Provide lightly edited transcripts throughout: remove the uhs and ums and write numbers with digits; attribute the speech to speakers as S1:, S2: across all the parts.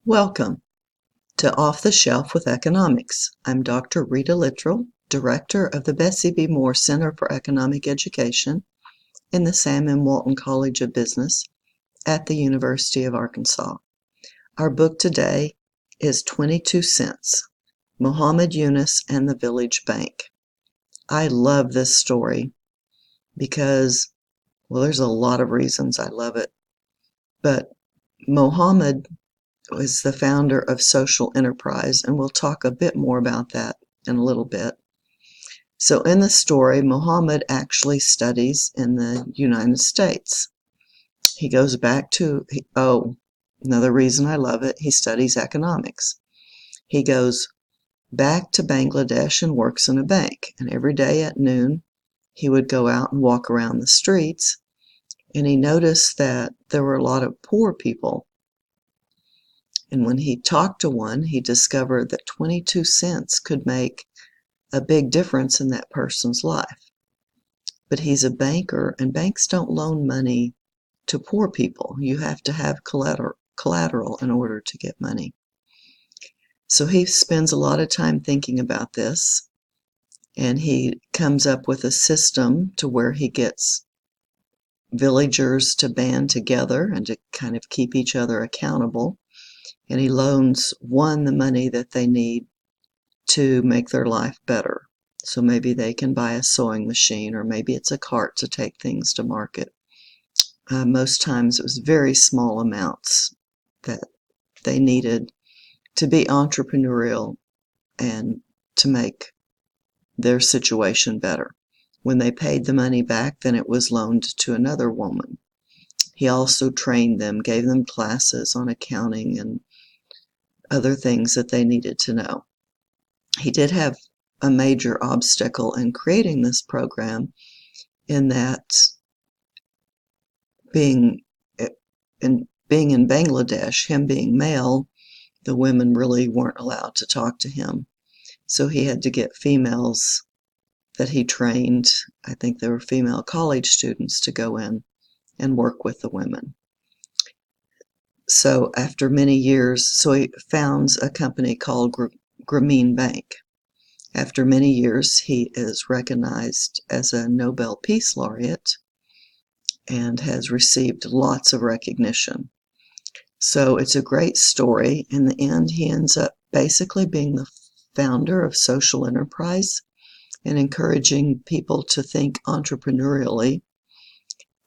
S1: Welcome to Off the Shelf with Economics. I'm Dr. Rita Littrell, Director of the Bessie B. Moore Center for Economic Education in the Sam M. Walton College of Business at the University of Arkansas. Our book today is 22 Cents, Muhammad Yunus and the Village Bank. I love this story because, well, there's a lot of reasons I love it, but Muhammad was the founder of social enterprise, and we'll talk a bit more about that in a little bit. So in the story, Muhammad actually studies in the United States. He goes back to, another reason I love it, he studies economics. He goes back to Bangladesh and works in a bank, and every day at noon he would go out and walk around the streets, and he noticed that there were a lot of poor people. And when he talked to one, he discovered that 22 cents could make a big difference in that person's life. But he's a banker, and banks don't loan money to poor people. You have to have collateral in order to get money. So he spends a lot of time thinking about this, and he comes up with a system to where he gets villagers to band together and to kind of keep each other accountable. And he loans one the money that they need to make their life better. So maybe they can buy a sewing machine, or maybe it's a cart to take things to market. Most times it was very small amounts that they needed to be entrepreneurial and to make their situation better. When they paid the money back, then it was loaned to another woman. He also trained them, gave them classes on accounting and other things that they needed to know. He did have a major obstacle in creating this program, in that being in Bangladesh, him being male, the women really weren't allowed to talk to him. So he had to get females that he trained, I think they were female college students, to go in and work with the women. So after many years, so he founds a company called Grameen Bank. After many years, he is recognized as a Nobel Peace Laureate and has received lots of recognition. So it's a great story. In the end, he ends up basically being the founder of social enterprise and encouraging people to think entrepreneurially,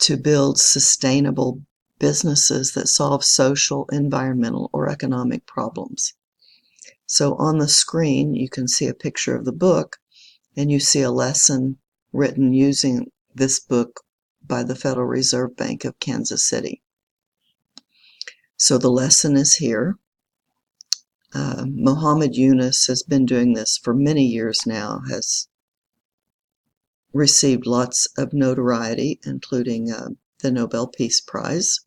S1: to build sustainable businesses that solve social, environmental, or economic problems. So on the screen, you can see a picture of the book, and you see a lesson written using this book by the Federal Reserve Bank of Kansas City. So the lesson is here. Muhammad Yunus has been doing this for many years now, has received lots of notoriety, including the Nobel Peace Prize.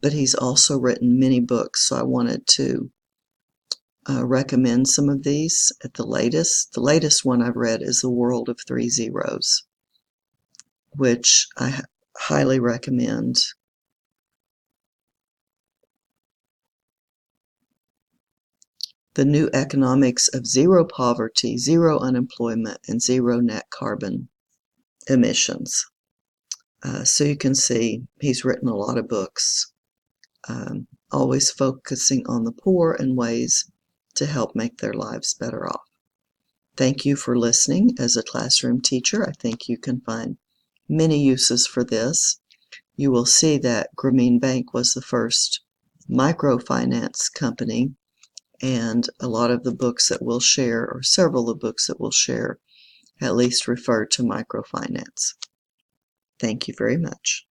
S1: But he's also written many books, so I wanted to recommend some of these at the latest. The latest one I've read is The World of Three Zeros, which I highly recommend. The New Economics of Zero Poverty, Zero Unemployment, and Zero Net Carbon Emissions. So you can see he's written a lot of books, always focusing on the poor and ways to help make their lives better off. Thank you for listening. As a classroom teacher, I think you can find many uses for this. You will see that Grameen Bank was the first microfinance company, and a lot of the books that we'll share, or several of the books that we'll share, at least refer to microfinance. Thank you very much.